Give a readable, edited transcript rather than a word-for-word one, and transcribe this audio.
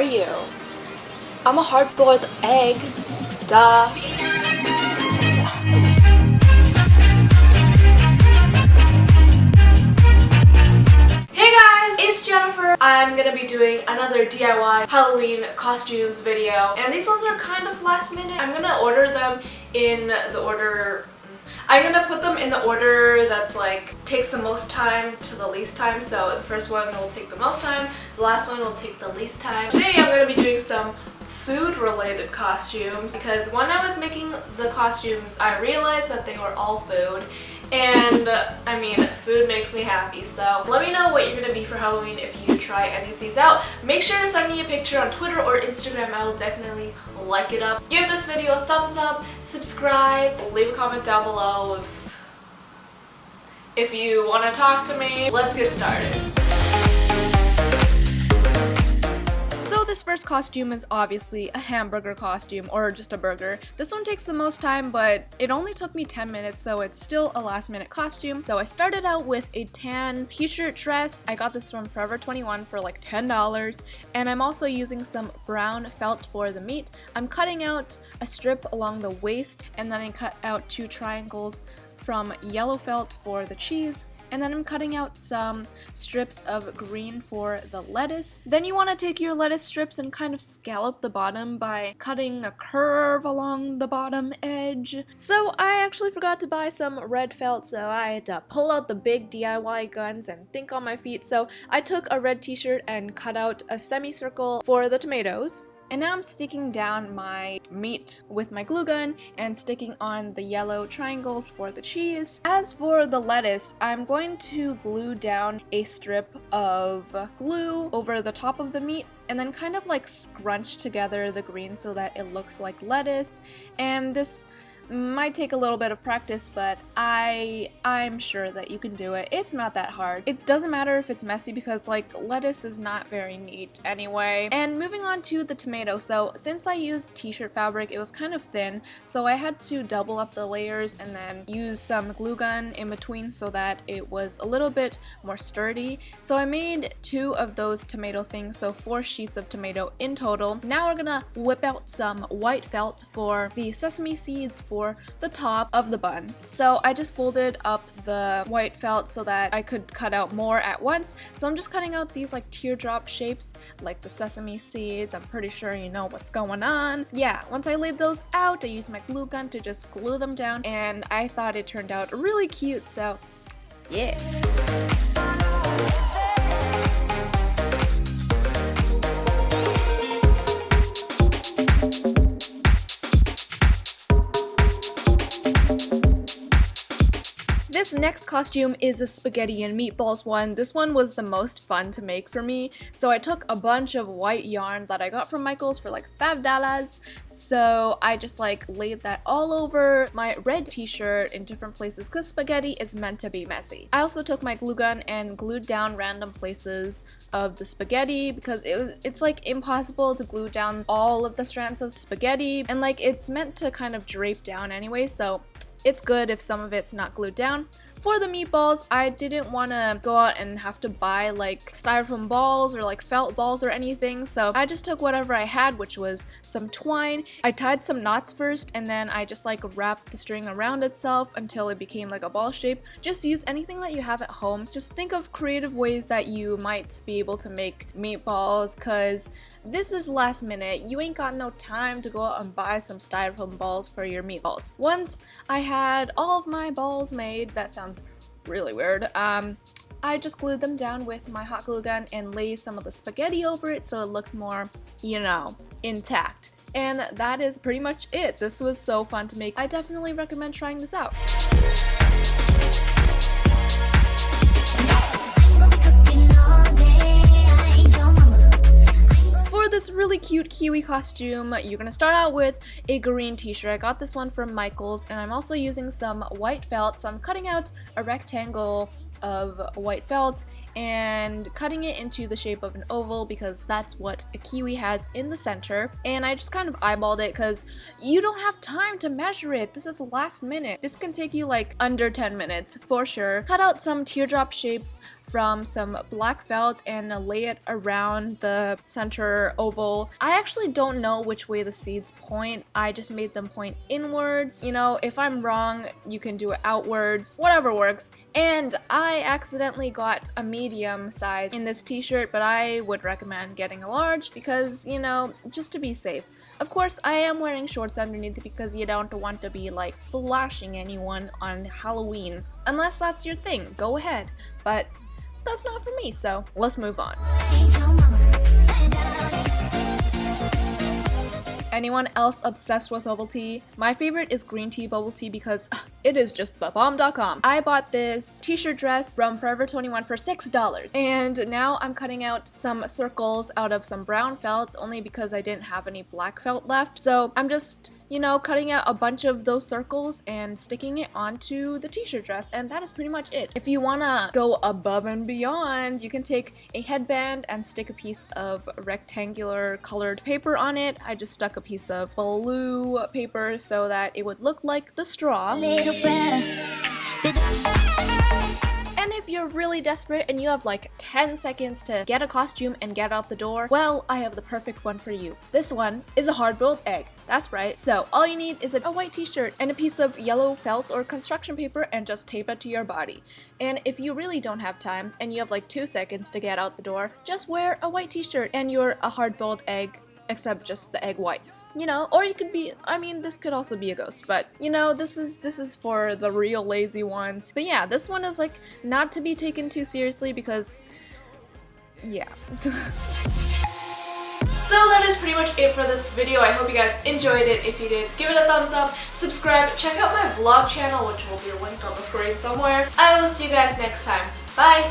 you? I'm a hard-boiled egg. Duh. Hey guys, it's Jennifer. I'm gonna be doing another DIY Halloween costumes video, and these ones are kind of last minute. I'm gonna order them in the order. I'm gonna put them in the order that's like takes the most time to the least time. So the first one will take the most time, the last one will take the least time. Today I'm gonna be doing some food related costumes because when I was making the costumes I realized that they were all food, and I mean, food makes me happy. So let me know what you're gonna be for Halloween if you try any of these out. Make sure to send me a picture on Twitter or Instagram. I will definitely like it up. Give this video a thumbs up, subscribe, leave a comment down below if you want to talk to me. Let's get started. So this first costume is obviously a hamburger costume, or just a burger. This one takes the most time, but it only took me 10 minutes, so it's still a last minute costume. So I started out with a tan t-shirt dress. I got this from Forever 21 for like $10, and I'm also using some brown felt for the meat. I'm cutting out a strip along the waist, and then I cut out 2 triangles from yellow felt for the cheese. And then I'm cutting out some strips of green for the lettuce. Then you want to take your lettuce strips and kind of scallop the bottom by cutting a curve along the bottom edge. So I actually forgot to buy some red felt, so I had to pull out the big DIY guns and think on my feet. So I took a red t-shirt and cut out a semicircle for the tomatoes. And now I'm sticking down my meat with my glue gun and sticking on the yellow triangles for the cheese. As for the lettuce, I'm going to glue down a strip of glue over the top of the meat and then kind of like scrunch together the green so that it looks like lettuce. And this might take a little bit of practice, but I'm sure that you can do it. It's not that hard. It doesn't matter if it's messy because like lettuce is not very neat anyway. And moving on to the tomato. So since I used t-shirt fabric, it was kind of thin, so I had to double up the layers and then use some glue gun in between so that it was a little bit more sturdy. So I made 2 of those tomato things, so 4 sheets of tomato in total. Now we're gonna whip out some white felt for the sesame seeds for the top of the bun. So I just folded up the white felt so that I could cut out more at once. So I'm just cutting out these like teardrop shapes like the sesame seeds. I'm pretty sure you know what's going on. Yeah, once I laid those out, I used my glue gun to just glue them down, and I thought it turned out really cute, so yeah. This next costume is a spaghetti and meatballs one. This one was the most fun to make for me. So I took a bunch of white yarn that I got from Michael's for like $5. So I just like laid that all over my red t-shirt in different places because spaghetti is meant to be messy. I also took my glue gun and glued down random places of the spaghetti because it's like impossible to glue down all of the strands of spaghetti, and like it's meant to kind of drape down anyway, so it's good if some of it's not glued down. For the meatballs, I didn't want to go out and have to buy like styrofoam balls or like felt balls or anything, so I just took whatever I had, which was some twine. I tied some knots first, and then I just like wrapped the string around itself until it became like a ball shape. Just use anything that you have at home. Just think of creative ways that you might be able to make meatballs, cause this is last minute. You ain't got no time to go out and buy some styrofoam balls for your meatballs. Once I had all of my balls made, that sounds really weird, I just glued them down with my hot glue gun and laid some of the spaghetti over it so it looked more, you know, intact. And that is pretty much it. This was so fun to make. I definitely recommend trying this out. For this really cute Kiwi costume, you're gonna start out with a green t-shirt. I got this one from Michael's, and I'm also using some white felt, so I'm cutting out a rectangle of white felt and cutting it into the shape of an oval because that's what a kiwi has in the center. And I just kind of eyeballed it because you don't have time to measure it. This is last minute. This can take you like under 10 minutes for sure. Cut out some teardrop shapes from some black felt and lay it around the center oval. I actually don't know which way the seeds point. I just made them point inwards. You know, if I'm wrong, you can do it outwards. Whatever works. And I accidentally got a medium size in this t-shirt, but I would recommend getting a large because, you know, just to be safe. Of course, I am wearing shorts underneath because you don't want to be like flashing anyone on Halloween. Unless that's your thing, go ahead. But that's not for me, so let's move on. Anyone else obsessed with bubble tea? My favorite is green tea bubble tea because it is just thebomb.com. I bought this t-shirt dress from Forever 21 for $6, and now I'm cutting out some circles out of some brown felt only because I didn't have any black felt left. So I'm just, you know, cutting out a bunch of those circles and sticking it onto the t-shirt dress, and that is pretty much it. If you wanna go above and beyond, you can take a headband and stick a piece of rectangular colored paper on it. I just stuck a piece of blue paper so that it would look like the straw. And if you're really desperate and you have like 10 seconds to get a costume and get out the door, well, I have the perfect one for you. This one is a hard-boiled egg. That's right. So all you need is a white t-shirt and a piece of yellow felt or construction paper and just tape it to your body. And if you really don't have time and you have like 2 seconds to get out the door, just wear a white t-shirt and you're a hard-boiled egg, except just the egg whites, you know. Or you could be, I mean, this could also be a ghost, but you know, this is for the real lazy ones. But yeah, this one is like not to be taken too seriously because yeah. So that is pretty much it for this video. I hope you guys enjoyed it. If you did, give it a thumbs up, subscribe, check out my vlog channel, which will be linked on the screen somewhere. I will see you guys next time. Bye!